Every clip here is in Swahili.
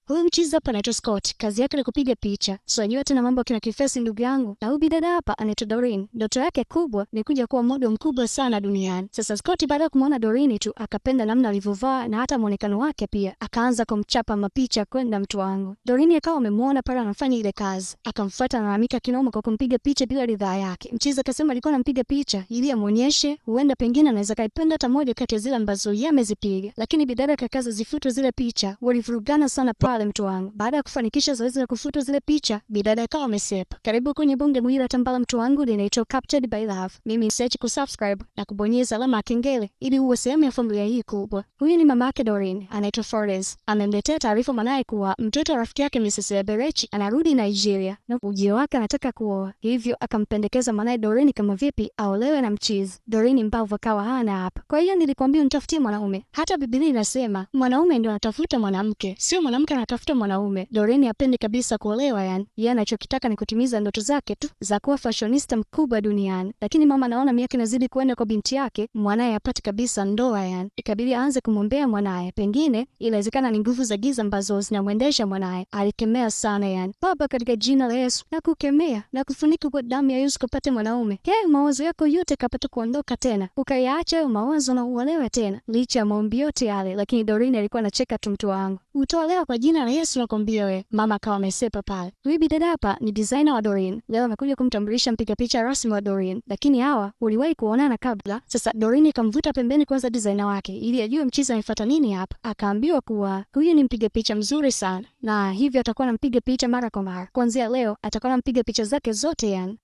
Huyu mchizi hapa anaitwa Scott, kazi yake ni kupiga picha. So ajua tena mambo kina kifesi ndugu yangu. Na huyu bidada hapa anaitwa Doreen. Ndoto yake kubwa ni kuja kuwa model mkubwa sana duniani. Sasa Scott baada ya kumuona Doreen tu akapenda namna alivyovaa na hata muonekano wake pia. Akaanza kumchapa mapicha kwenda mtu wangu. Doreen akawa amemuona pale anafanya ile kazi. Akamfuata na anamika kinoma kwa kumpiga picha bila ridhaa yake. Mchizi akasema alikuwa anampiga picha ili amuonyeshe huenda pengine anaweza kaipenda hata moja kati ya zile ambazo yeye amezipiga. Lakini bidada kakaza zifutwe zile picha. Walivurugana sana pale mtu wangu. Baada ya kufanikisha zoezi la kufuta zile picha, bidada akawa amesepa. Karibu kwenye bonge mwili la tambala mtu wangu linaitwa Captured by Love. Mimi search kusubscribe na kubonyeza alama ya kengele ili uwe sehemu ya familia hii kubwa. Huyu ni mama yake Doreen, anaitwa Flores. Amemletea taarifa mwanae kuwa mtoto wa rafiki yake Mrs. Berechi anarudi Nigeria na ujio wake anataka kuoa. Hivyo akampendekeza mwanae Doreen kama vipi aolewe na mchizi. Doreen mbavu akawa hana hapa. Kwa hiyo nilikwambia nitafutie mwanaume. Hata Biblia inasema mwanaume ndio anatafuta mwanamke, sio mwanamke anatafuta mwanaume. Doreen hapendi kabisa kuolewa yani. Yeye anachokitaka ni kutimiza ndoto zake tu za kuwa fashionista mkubwa duniani. Lakini mama naona miaka inazidi kwenda kwa binti yake, mwanae hapati kabisa ndoa yani. Ikabidi aanze kumwombea mwanae. Pengine inawezekana ni nguvu za giza ambazo zinamwendesha mwanae. Alikemea sana yani. Baba, katika jina la Yesu na kukemea na kufunika kwa damu ya Yesu kupata mwanaume. Mawazo yako yote kapata kuondoka tena. Ukayaacha hayo mawazo na uolewe tena. Licha ya maombi yote yale, lakini Doreen alikuwa anacheka tu mtu wangu. Utolewa kwa jina la Yesu nakwambia wewe. Mama akawa amesepa pale. Huyu bidada hapa ni designer wa Doreen. Leo amekuja kumtambulisha mpiga picha rasmi wa Doreen. Lakini hawa uliwahi kuonana kabla. Sasa Doreen ikamvuta pembeni kwanza designer wake ili ajue mchizi anafuata nini hapa. Akaambiwa kuwa huyu ni mpiga picha mzuri sana na hivyo atakuwa anampiga picha mara kwa mara. Kuanzia leo atakuwa anampiga picha zake zote yani.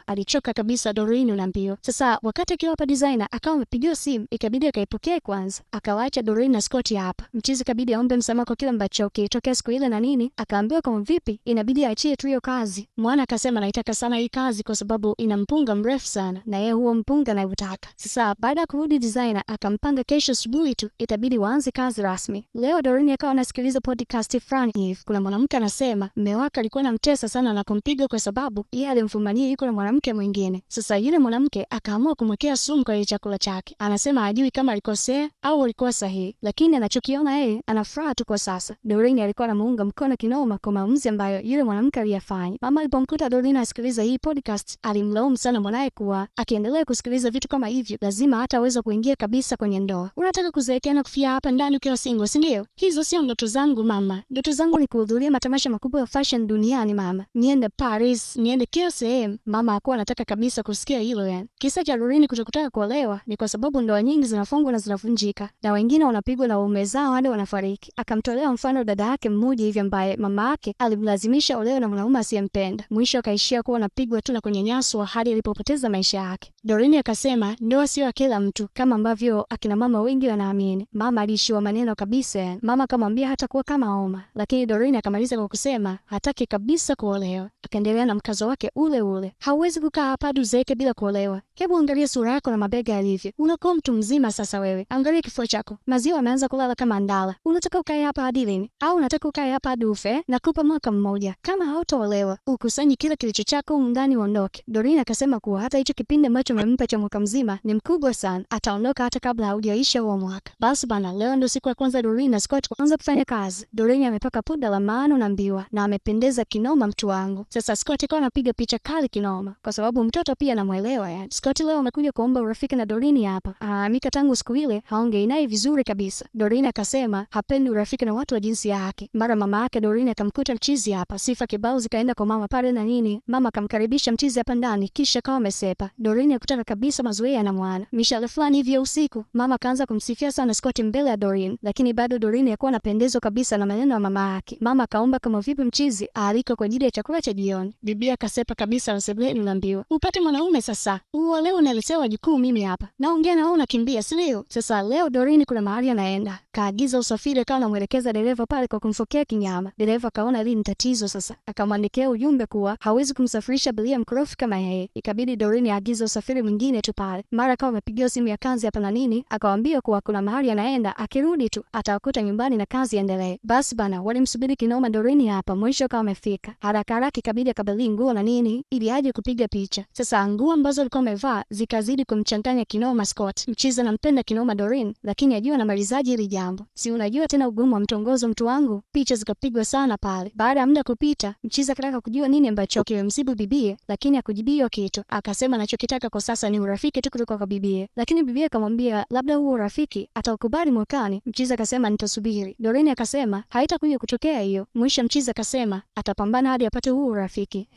Alichoka kabisa Doreen na mbio. Sasa wakati akiwa hapa designer akawa amepigiwa simu, ikabidi akaipokea kwanza. Akawaacha Doreen na Scott hapa. Mchizi kabidi aombe msamaha kwa kila ambacho kilitokea siku ile na nini. Akaambiwa kama vipi inabidi aachie tu hiyo kazi. Mwana akasema naitaka sana hii kazi kwa sababu ina mpunga mrefu sana na yeye huo mpunga anautaka. Sasa baada ya kurudi designer akampanga kesho asubuhi tu itabidi waanze kazi rasmi. Leo Doreen akawa anasikiliza podcast fulani hivi. Kuna mwanamke anasema mume wake alikuwa anamtesa sana na kumpiga kwa sababu yeye alimfumania yuko na mwanamke mwingine. Sasa yule mwanamke akaamua kumwekea sumu kwa chakula chake. Anasema hajui kama alikosea au alikuwa sahihi, lakini anachokiona yeye anafuraha tu kwa sasa. Doreen alikuwa anamuunga mkono kinoma kwa maamuzi ambayo yule mwanamke aliyafanya. Mama alipomkuta Doreen asikiliza hii podcast, alimlaumu sana mwanae kuwa akiendelea kusikiliza vitu kama hivyo lazima hataweza kuingia kabisa kwenye ndoa. Unataka kuzeekana kufia hapa ndani ukiwa single, si ndio? Hizo sio ndoto zangu mama. Ndoto zangu ni kuhudhuria matamasha makubwa ya fashion duniani mama. Niende Paris, niende kila sehemu. Mama hakuwa anataka kabisa kusikia hilo yani. Kisa cha Doreen kutokutaka kuolewa ni kwa sababu ndoa nyingi zinafungwa na zinavunjika na wengine wanapigwa na waume zao hadi wanafariki. Akamtolea mfano dada yake mmoja hivi ambaye mama yake alimlazimisha olewe na mwanaume asiyempenda. Mwisho akaishia kuwa anapigwa tu na kunyanyaswa hadi alipopoteza maisha yake. Doreen akasema ndoa sio kila mtu kama ambavyo akina mama wengi wanaamini. Mama alishiwa maneno kabisa yani. Mama akamwambia hata kuwa kama Oma, lakini Doreen akamaliza kwa kusema hataki kabisa kuolewa. Akaendelea na mkazo wake ule ule. Hauwezi kukaa hapa hadi uzeeke bila kuolewa. Hebu angalia sura yako na mabega yalivyo. Unakuwa mtu mzima sasa wewe. Angalia kifua chako. Maziwa yameanza kulala kama ndala. Unataka ukae hapa hadi lini? Au unataka ukae hapa hadi ufe? Nakupa mwaka mmoja. Kama hautaolewa, ukusanyi kila kilicho chako ndani uondoke. Doreen akasema kuwa hata hicho kipindi ambacho amempa cha mwaka mzima ni mkubwa sana. Ataondoka hata kabla haujaisha huo mwaka. Basi bana, leo ndio siku ya kwanza Doreen na Scott kuanza kufanya kazi. Doreen amepaka punda la maana na mbiwa na amependeza kinoma mtu wangu. Sasa Scott akawa anapiga picha kali kinoma kwa sababu mtoto pia anamuelewa yani. Scott leo amekuja kuomba urafiki na Doreen hapa. Mika tangu siku ile haongei naye vizuri kabisa. Doreen akasema hapendi urafiki na watu wa jinsia yake. Mara mama yake Doreen akamkuta mchizi hapa. Sifa kibao zikaenda kwa mama pale na nini. Mama akamkaribisha mchizi hapa ndani kisha kawa amesepa. Doreen hakutaka kabisa mazoea na mwana. Mishale fulani hivi ya usiku, mama akaanza kumsifia sana Scott mbele ya Doreen, lakini bado Doreen hakuwa anapendezwa kabisa na maneno ya mama yake. Mama akaomba kama vipi mchizi aaliko kwa ajili ya chakula cha jioni. Bibi akasepa kabisa na sebuleni unaambiwa upate mwanaume sasa. Leo unaletewa jukumu mimi hapa. Naongea na wewe unakimbia, si ndio? Sasa leo Doreen kuna mahali anaenda. Kaagiza usafiri akawa anamuelekeza dereva pale kwa kumfokea kinyama. Dereva kaona hili ni tatizo sasa. Akamwandikia ujumbe kuwa hawezi kumsafirisha abiria mkorofi kama yeye. Ikabidi Doreen aagize usafiri usafiri mwingine tu pale. Mara akawa amepigiwa simu ya kazi hapa na nini, akawaambia kuwa kuna mahali anaenda, akirudi tu atawakuta nyumbani na kazi endelee. Basi bana, walimsubiri kinoma Doreen hapa. Mwisho akawa amefika. Haraka haraka ikabidi akabadili nguo na nini ili aje kupiga picha. Sasa nguo ambazo alikuwa amevaa zikazidi kumchanganya kinoma Scott. Mchiza anampenda kinoma Doreen, lakini ajua na malizaji hili jambo. Si unajua tena ugumu wa mtongozo mtu wangu. Picha zikapigwa sana pale. Baada ya muda kupita, Mchiza akataka kujua nini ambacho kimemsibu bibie, lakini hakujibiwa kitu. Akasema anachokitaka kwa sasa ni urafiki tu kutoka kwa bibie. Lakini bibie akamwambia labda huo urafiki ataukubali mwakani. Mchiza akasema nitasubiri. Doreen akasema haitakuja kutokea hiyo. Mwisho Mchiza akasema atapambana hadi apate huo urafiki.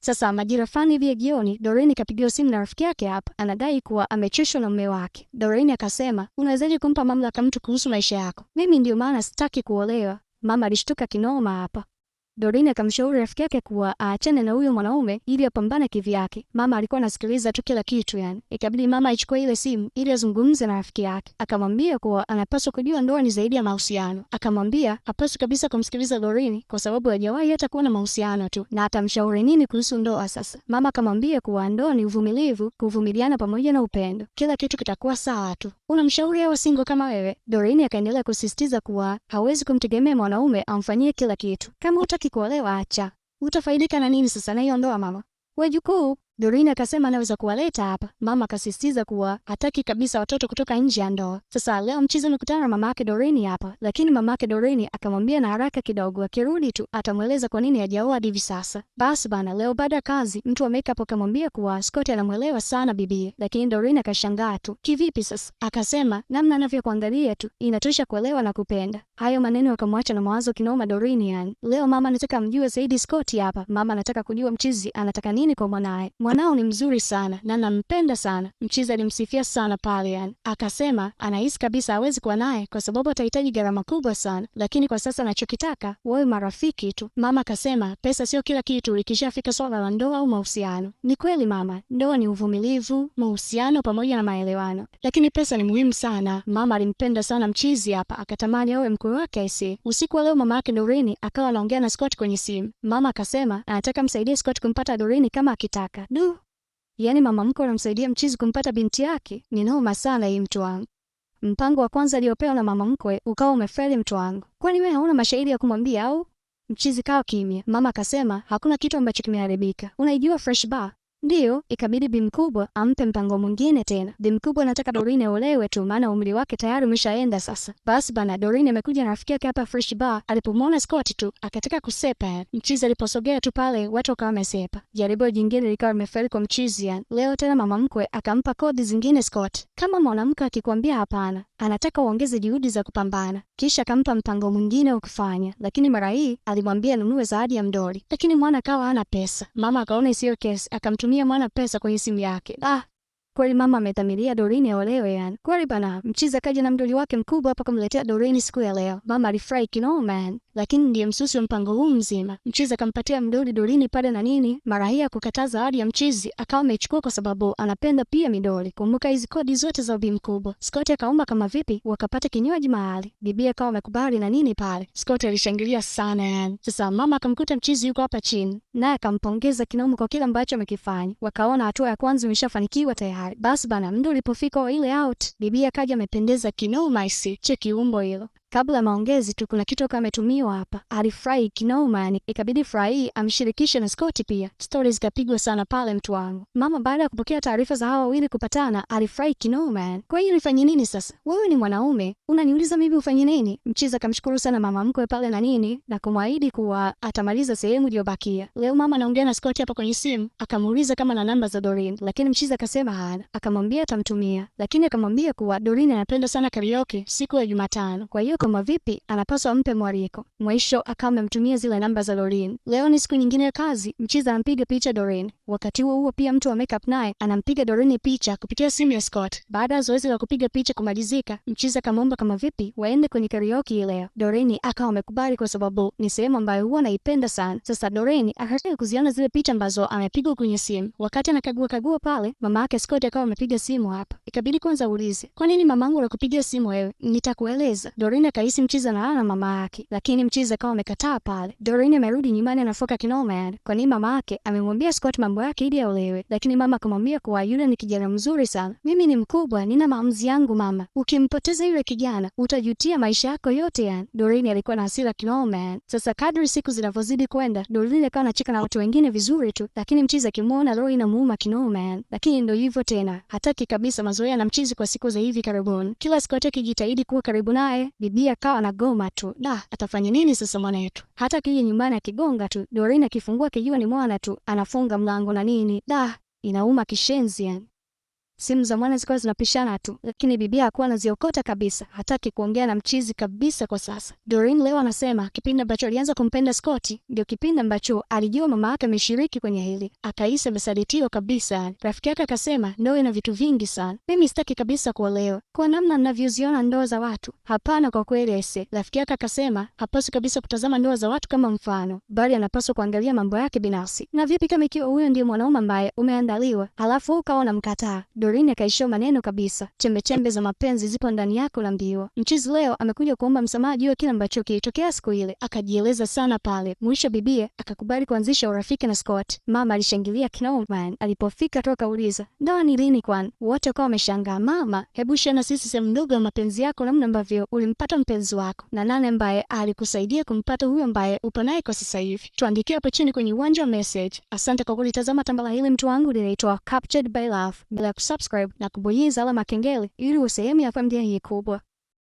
Sasa majira fani hivi ya jioni, Doreen kapigiwa simu na rafiki yake hapa. Anadai kuwa amechoshwa na mume wake. Doreen akasema, unawezaje kumpa mamlaka mtu kuhusu maisha yako? Mimi ndio maana sitaki kuolewa. Mama alishtuka kinoma hapa. Doreen akamshauri rafiki yake kuwa aachane na huyo mwanaume ili apambane kivyake. Mama alikuwa anasikiliza tu kila kitu yani. Ikabidi mama aichukue ile simu ili azungumze na rafiki yake. Akamwambia kuwa anapaswa kujua ndoa ni zaidi ya mahusiano. Akamwambia hapaswi kabisa kumsikiliza Doreen kwa sababu hajawahi hata kuwa na mahusiano tu. Na atamshauri nini kuhusu ndoa sasa? Mama akamwambia kuwa ndoa ni uvumilivu, kuvumiliana pamoja na upendo. Kila kitu kitakuwa sawa tu. Unamshauri awe single kama wewe? Doreen akaendelea kusisitiza kuwa hawezi kumtegemea mwanaume amfanyie kila kitu. Kama hutaki kuolewa acha. Utafaidika na nini sasa na hiyo ndoa mama? Wajukuu. Doreen akasema anaweza kuwaleta hapa. Mama akasisitiza kuwa hataki kabisa watoto kutoka nje ya ndoa. Sasa leo Mchiza amekutana na mama yake Doreen hapa, lakini mama yake Doreen akamwambia na haraka kidogo akirudi tu atamweleza kwa nini hajaoa hadi hivi sasa. Basi bana, leo baada ya kazi mtu wa makeup akamwambia kuwa Scott anamuelewa sana bibie, lakini Doreen akashangaa tu. Kivipi sasa? Akasema namna anavyokuangalia tu inatosha kuelewa na kupenda. Hayo maneno akamwacha na mawazo kinoma Doreen yani. Leo mama anataka mjue zaidi Scott hapa. Mama anataka kujua Mchizi anataka nini kwa mwanae. Mwanao ni mzuri sana na nampenda sana. Mchiza alimsifia sana pale yani. Akasema anahisi kabisa hawezi kuwa naye kwa sababu atahitaji gharama kubwa sana, lakini kwa sasa anachokitaka wawe marafiki tu. Mama akasema pesa sio kila kitu ikishafika swala la ndoa au mahusiano. Ni kweli mama, ndoa ni uvumilivu, mahusiano pamoja na maelewano, lakini pesa ni muhimu sana. Mama alimpenda sana Mchizi hapa, akatamani awe mkwe wake aisi. Usiku wa leo mama yake Doreen akawa anaongea na Scott kwenye simu. Mama akasema anataka msaidie Scott kumpata Doreen kama akitaka. Yaani mama mkwe anamsaidia Mchizi kumpata binti yake. Ni noma sana hii mtu wangu. Mpango wa kwanza aliopewa na mama mkwe ukawa umefeli mtu wangu. Kwani wewe hauna mashahidi ya kumwambia au? Mchizi kawa kimya. Mama akasema hakuna kitu ambacho kimeharibika. Unaijua Fresh Bar? Ndiyo, ikabidi bi mkubwa ampe mpango mwingine tena. Bi mkubwa anataka Doreen aolewe tu maana umri wake tayari umeshaenda sasa. Basi bana, Doreen amekuja na rafiki yake hapa Fresh Bar. Alipomwona Scott tu akataka kusepa. Mchizi aliposogea tu pale watu wakawa wamesepa. Jaribio jingine likawa limefeli kwa Mchizi. Leo tena mama mkwe akampa kodi zingine Scott. Kama mwanamke akikwambia hapana, anataka uongeze juhudi za kupambana. Kisha akampa mpango mwingine wa kufanya, lakini mara hii alimwambia nunue zawadi ya mdoli. Lakini mwana kawa hana pesa. Mama akaona isiyo kesi, akamtumia mwana pesa kwenye simu yake. Kweli mama amedhamiria Doreen aolewe yani. Kweli bana, Mchiza kaja na mdoli wake mkubwa hapa kumletea Doreen siku ya leo. Mama alifurahi kinoma man. Lakini ndiye msusi wa mpango huu mzima. Mchiza akampatia mdoli Doreen pale na nini. Mara hii kukataza hadi ya Mchizi akawa amechukua kwa sababu anapenda pia midoli. Kumbuka hizi kodi zote za bi mkubwa. Scott akaomba kama vipi wakapata kinywaji mahali. Bibi akawa amekubali na nini pale. Scott alishangilia sana yani. Sasa mama akamkuta Mchizi yuko hapa chini, naye akampongeza kinoma kwa kile ambacho amekifanya. Wakaona hatua ya kwanza imeshafanikiwa tayari. Basi bana, mdo ulipofika ile out, bibi akaja amependeza kinoma isi. Cheki umbo hilo. Kabla maongezi tu kuna kitu kama ametumiwa hapa. Alifurahi kinoma yani. Ikabidi furahi amshirikishe na Scott pia. Stories kapigwa sana pale mtu wangu. Mama baada ya kupokea taarifa za hawa wawili kupatana, alifurahi kinoma yani. Kwa hiyo nifanye nini sasa? Wewe ni mwanaume, unaniuliza mimi ufanye nini? Mchiza kamshukuru sana mama mkwe pale na nini na kumwahidi kuwa atamaliza sehemu iliyobakia. Leo mama anaongea na Scott hapa kwenye simu, akamuuliza kama na namba za Doreen, lakini Mchiza akasema hana. Akamwambia atamtumia, lakini akamwambia kuwa Doreen anapenda sana karaoke siku ya Jumatano. Kwa hiyo kama vipi anapaswa ampe mwaliko. Mwisho akawa amemtumia zile namba za Doreen. Leo ni siku nyingine ya kazi, Mchiza anampiga picha Doreen. Wakati huo pia mtu wa makeup naye anampiga Doreen picha kupitia simu ya Scott. Baada ya zoezi la kupiga picha kumalizika, Mchiza kamwomba kama vipi waende kwenye karaoke leo. Doreen akawa amekubali kwa sababu ni sehemu ambayo huwa anaipenda sana. Sasa Doreen akataka kuziona zile picha ambazo amepigwa kwenye simu. Wakati anakagua pale, mama yake Scott akawa amepiga simu hapa. Ikabidi kwanza uulize, "Kwa nini mamangu anakupigia simu wewe?" "Nitakueleza." Doreen akahisi Mchizi analala na mama yake, lakini Mchizi akawa amekataa pale. Doreen amerudi nyumbani anafoka kinoma yani, kwani mama yake amemwambia Scott mambo yake ili aolewe, lakini mama akamwambia kuwa yule ni kijana mzuri sana. Mimi ni mkubwa, nina maamuzi yangu mama. Ukimpoteza yule kijana, utajutia maisha yako yote yani. Doreen alikuwa na hasira kinoma yani. Sasa kadri siku zinavyozidi kwenda, Doreen akawa anacheka na watu wengine vizuri tu, lakini Mchizi akimuona roho inamuuma kinoma yani. Lakini ndio hivyo tena, hataki kabisa mazoea na Mchizi kwa siku za hivi karibuni. Kila Scott akijitahidi kuwa karibu naye, bibi akawa anagoma tu. Atafanya nini sasa mwanetu? Hata kija nyumbani akigonga tu, Doreen akifungua kijua ni mwana tu, anafunga mlango na nini. Inauma kishenzi yani. Simu za mwana zikawa zinapishana tu, lakini bibi hakuwa anaziokota kabisa. Hataki kuongea na Mchizi kabisa kwa sasa. Doreen leo anasema kipindi ambacho alianza kumpenda Scott ndio kipindi ambacho alijua mama yake ameshiriki kwenye hili. Akahisi amesalitiwa kabisa. Rafiki yake akasema ndoa ina vitu vingi sana. Mimi sitaki kabisa kuolewa. Kwa namna ninavyoziona ndoa za watu. Hapana kwa kweli ese. Rafiki yake akasema hapaswi kabisa kutazama ndoa za watu kama mfano, bali anapaswa kuangalia mambo yake binafsi. Na vipi kama ikiwa huyo ndio mwanaume ambaye umeandaliwa, halafu ukaona mkataa? Doreen akaishiwa maneno kabisa. Chembe za mapenzi zipo ndani yako na mbio. Mchizi leo amekuja kuomba msamaha juu ya kile ambacho kilitokea siku ile. Akajieleza sana pale. Mwisho bibie akakubali kuanzisha urafiki na Scott. Mama alishangilia kinoma. Alipofika toka kauliza, "Ndoa ni lini kwani?" Wote wakawa wameshangaa. "Mama, hebu share na sisi sehemu ndogo ya mapenzi yako, namna ambavyo ulimpata mpenzi wako na nani ambaye alikusaidia kumpata huyo ambaye upo naye kwa sasa hivi." Tuandikie hapo chini kwenye uwanja wa message. Asante kwa kulitazama tambala hili mtu wangu, linaitwa Captured by Love. Bila kusubscribe na kubonyeza alama kengele ili uwe sehemu ya familia hii kubwa.